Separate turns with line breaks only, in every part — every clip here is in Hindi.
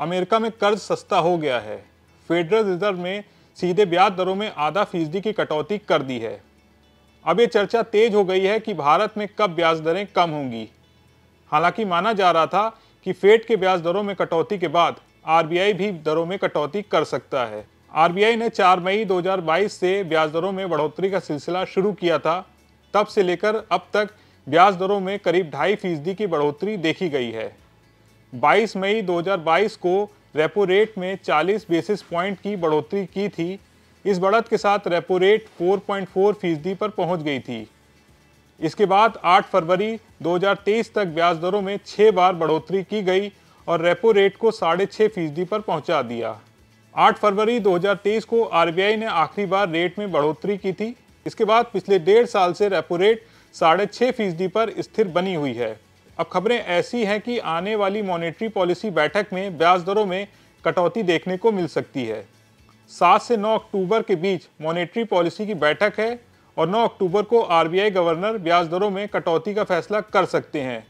अमेरिका में कर्ज सस्ता हो गया है। फेडरल रिजर्व ने सीधे ब्याज दरों में आधा फीसदी की कटौती कर दी है। अब ये चर्चा तेज हो गई है कि भारत में कब ब्याज दरें कम होंगी। हालांकि माना जा रहा था कि फेड के ब्याज दरों में कटौती के बाद आरबीआई भी दरों में कटौती कर सकता है। आरबीआई ने 4 मई 2022 से ब्याज दरों में बढ़ोतरी का सिलसिला शुरू किया था। तब से लेकर अब तक ब्याज दरों में करीब 2.5% की बढ़ोतरी देखी गई है। 22 मई 2022 को रेपो रेट में 40 बेसिस पॉइंट की बढ़ोतरी की थी। इस बढ़त के साथ रेपो रेट 4.4% पर पहुंच गई थी। इसके बाद 8 फरवरी 2023 तक ब्याज दरों में 6 बार बढ़ोतरी की गई और रेपो रेट को 6.5% पर पहुंचा दिया। 8 फरवरी 2023 को आरबीआई ने आखिरी बार रेट में बढ़ोतरी की थी। इसके बाद पिछले 1.5 साल से रेपो रेट 6.5% पर स्थिर बनी हुई है। अब खबरें ऐसी हैं कि आने वाली मॉनेटरी पॉलिसी बैठक में ब्याज दरों में कटौती देखने को मिल सकती है। 7 से 9 अक्टूबर के बीच मॉनेटरी पॉलिसी की बैठक है और 9 अक्टूबर को आरबीआई गवर्नर ब्याज दरों में कटौती का फैसला कर सकते हैं।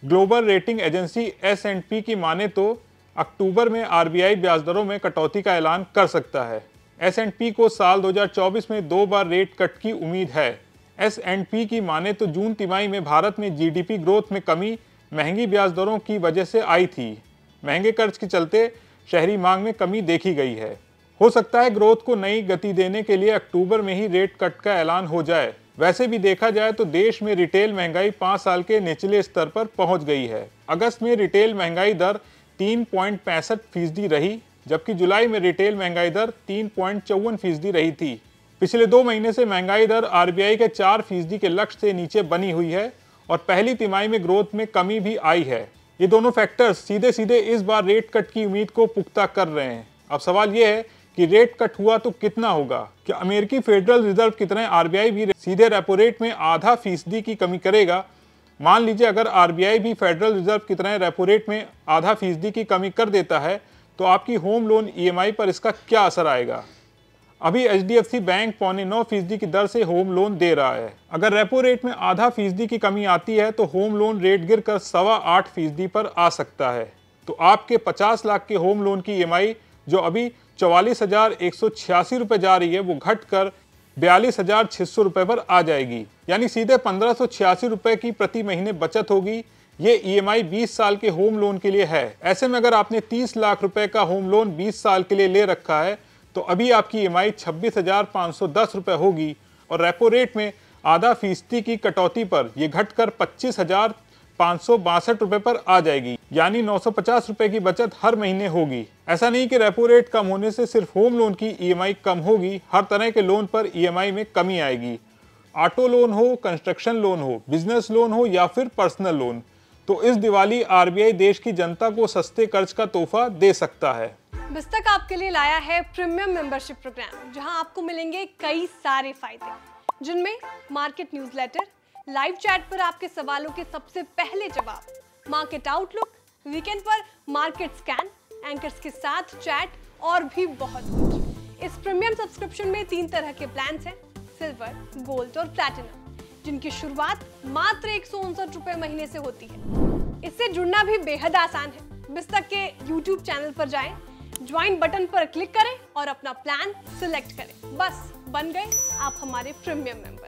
ग्लोबल रेटिंग एजेंसी S&P की माने तो अक्टूबर में आरबीआई ब्याज दरों में कटौती का ऐलान कर सकता है। S&P को साल 2024 में 2 बार रेट कट की उम्मीद है। S&P की माने तो जून तिमाही में भारत में जीडीपी ग्रोथ में कमी महंगी ब्याज दरों की वजह से आई थी। महंगे कर्ज के चलते शहरी मांग में कमी देखी गई है। हो सकता है ग्रोथ को नई गति देने के लिए अक्टूबर में ही रेट कट का ऐलान हो जाए। वैसे भी देखा जाए तो देश में रिटेल महंगाई 5 साल के निचले स्तर पर पहुंच गई है। अगस्त में रिटेल महंगाई दर 3.65% रही, जबकि जुलाई में रिटेल महंगाई दर 3.54% रही थी। पिछले 2 महीने से महंगाई दर आरबीआई के 4% के लक्ष्य से नीचे बनी हुई है और पहली तिमाही में ग्रोथ में कमी भी आई है। ये दोनों फैक्टर्स सीधे सीधे इस बार रेट कट की उम्मीद को पुख्ता कर रहे हैं। अब सवाल ये है कि रेट कट हुआ तो कितना होगा? क्या अमेरिकी फेडरल रिजर्व की तरह आरबीआई भी सीधे रेपो रेट में आधा फीसदी की कमी करेगा? मान लीजिए अगर आरबीआई भी फेडरल रिजर्व की तरह रेपो रेट में आधा फीसदी की कमी कर देता है तो आपकी होम लोन ईएमआई पर इसका क्या असर आएगा? अभी एचडीएफसी बैंक 9.25% की दर से होम लोन दे रहा है। अगर रेपो रेट में आधा फीसदी की कमी आती है तो होम लोन रेट गिरकर 8.25% पर आ सकता है। तो आपके 50 लाख के होम लोन की ईएमआई जो अभी 44,186 रुपए जा रही है वो घटकर 42,600 रुपए पर आ जाएगी। यानी सीधे 1,586 रुपए की प्रति महीने बचत होगी। ये ईएमआई 20 साल के होम लोन के लिए है। ऐसे में अगर आपने 30 लाख रुपए का होम लोन 20 साल के लिए ले रखा है तो अभी आपकी ईएमआई 26,510 रुपए होगी और रेपो रेट में आधा फीसदी की कटौती पर यह घटकर 25,562 रुपए पर आ जाएगी। यानी 950 रुपए की बचत हर महीने होगी। ऐसा नहीं कि रेपो रेट कम होने से सिर्फ होम लोन की ईएमआई कम होगी, हर तरह के लोन पर ईएमआई में कमी आएगी। ऑटो लोन हो, कंस्ट्रक्शन लोन हो, बिजनेस लोन हो या फिर पर्सनल लोन, तो इस दिवाली आरबीआई देश की जनता को सस्ते कर्ज का तोहफा दे सकता है।
बिस्तक आपके लिए लाया है प्रीमियम मेंबरशिप प्रोग्राम, जहां आपको मिलेंगे कई सारे फायदे, जिनमें मार्केट न्यूज़लेटर, लाइव चैट पर आपके सवालों के सबसे पहले जवाब, मार्केट आउटलुक, वीकेंड पर मार्केट स्कैन, एंकर्स के साथ चैट और भी बहुत कुछ। इस प्रीमियम सब्सक्रिप्शन में 3 तरह के प्लान्स हैं, सिल्वर, गोल्ड और प्लैटिनम, जिनकी शुरुआत मात्र 159 रुपए महीने से होती है। इससे जुड़ना भी बेहद आसान है। बिस्तक के यूट्यूब चैनल पर जाएं, ज्वाइन बटन पर क्लिक करें और अपना प्लान सिलेक्ट करें। बस बन गए आप हमारे प्रीमियम मेंबर।